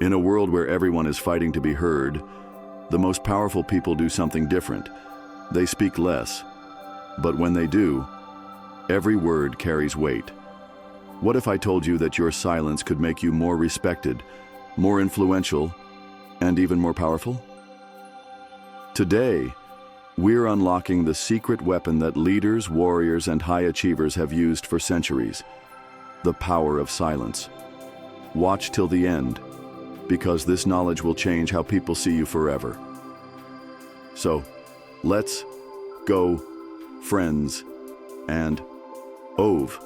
In a world where everyone is fighting to be heard, the most powerful people do something different. They speak less, but when they do, every word carries weight. What if I told you that your silence could make you more respected, more influential, and even more powerful? Today, we're unlocking the secret weapon that leaders, warriors, and high achievers have used for centuries: the power of silence. Watch till the end, because this knowledge will change how people see you forever. So, let's go, friends, and over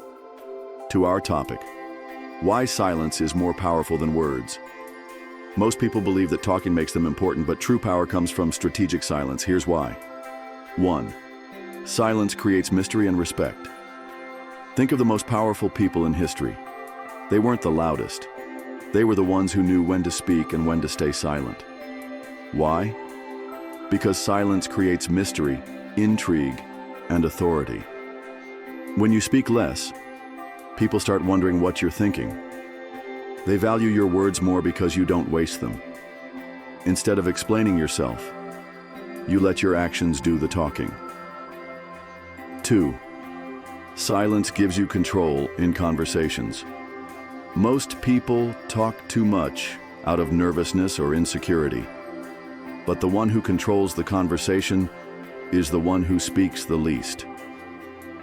to our topic: why silence is more powerful than words. Most people believe that talking makes them important, but true power comes from strategic silence. Here's why. 1. Silence creates mystery and respect. Think of the most powerful people in history. They weren't the loudest. They were the ones who knew when to speak and when to stay silent. Why? Because silence creates mystery, intrigue, and authority. When you speak less, people start wondering what you're thinking. They value your words more because you don't waste them. Instead of explaining yourself, you let your actions do the talking. 2. Silence gives you control in conversations. Most people talk too much out of nervousness or insecurity. But the one who controls the conversation is the one who speaks the least.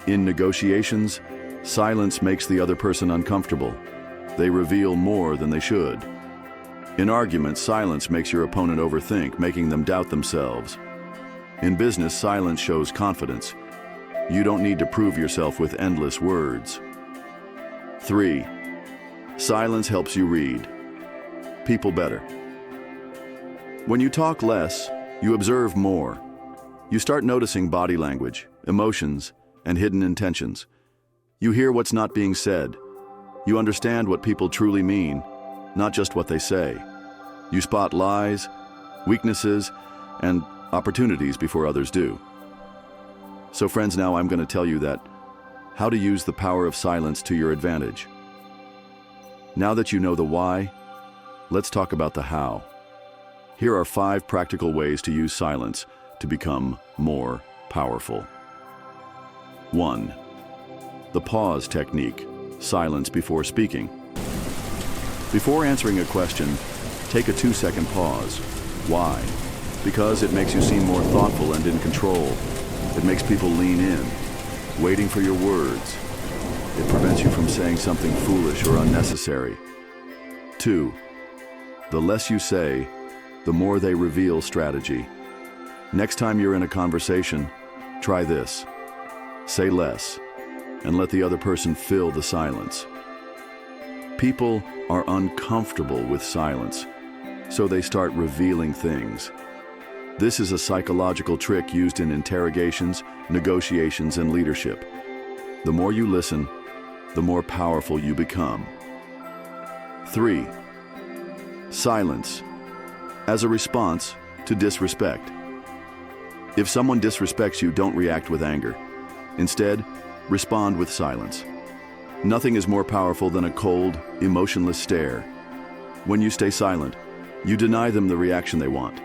In negotiations, silence makes the other person uncomfortable. They reveal more than they should. In arguments, silence makes your opponent overthink, making them doubt themselves. In business, silence shows confidence. You don't need to prove yourself with endless words. 3. Silence helps you read people better. When you talk less, you observe more. You start noticing body language, emotions, and hidden intentions. You hear what's not being said. You understand what people truly mean, not just what they say. You spot lies, weaknesses, and opportunities before others do. So friends, now I'm going to tell you how to use the power of silence to your advantage. Now that you know the why, let's talk about the how. Here are 5 practical ways to use silence to become more powerful. 1. The pause technique: silence before speaking. Before answering a question, take a 2-second pause. Why? Because it makes you seem more thoughtful and in control. It makes people lean in, waiting for your words. It prevents you from saying something foolish or unnecessary. 2. The less you say, the more they reveal strategy. Next time you're in a conversation, try this. Say less, and let the other person fill the silence. People are uncomfortable with silence, so they start revealing things. This is a psychological trick used in interrogations, negotiations, and leadership. The more you listen, the more powerful you become. 3. Silence as a response to disrespect. If someone disrespects you, don't react with anger. Instead, respond with silence. Nothing is more powerful than a cold, emotionless stare. When you stay silent, you deny them the reaction they want.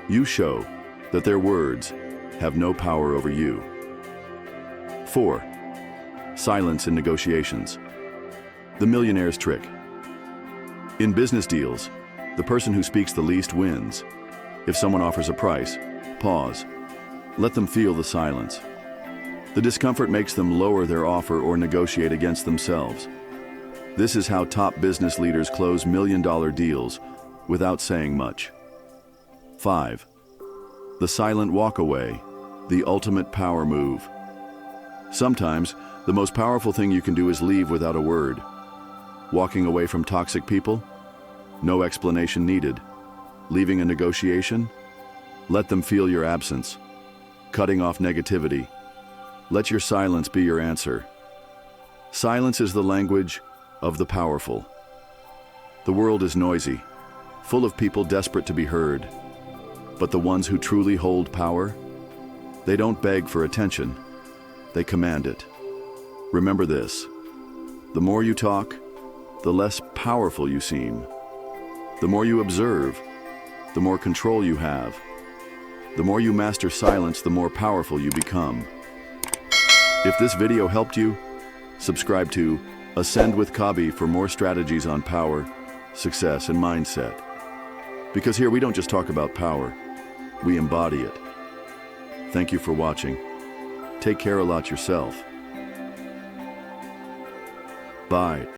You show that their words have no power over you. 4. Silence in negotiations. The millionaire's trick. In business deals, the person who speaks the least wins. If someone offers a price, pause. Let them feel the silence. The discomfort makes them lower their offer or negotiate against themselves. This is how top business leaders close million-dollar deals without saying much. 5. The silent walk away, the ultimate power move. Sometimes, the most powerful thing you can do is leave without a word. Walking away from toxic people? No explanation needed. Leaving a negotiation? Let them feel your absence. Cutting off negativity. Let your silence be your answer. Silence is the language of the powerful. The world is noisy, full of people desperate to be heard. But the ones who truly hold power, they don't beg for attention, they command it. Remember this: the more you talk, the less powerful you seem. The more you observe, the more control you have. The more you master silence, the more powerful you become. If this video helped you, subscribe to Ascend with KHABII for more strategies on power, success, and mindset. Because here we don't just talk about power, we embody it. Thank you for watching. Take care a lot yourself. Bye.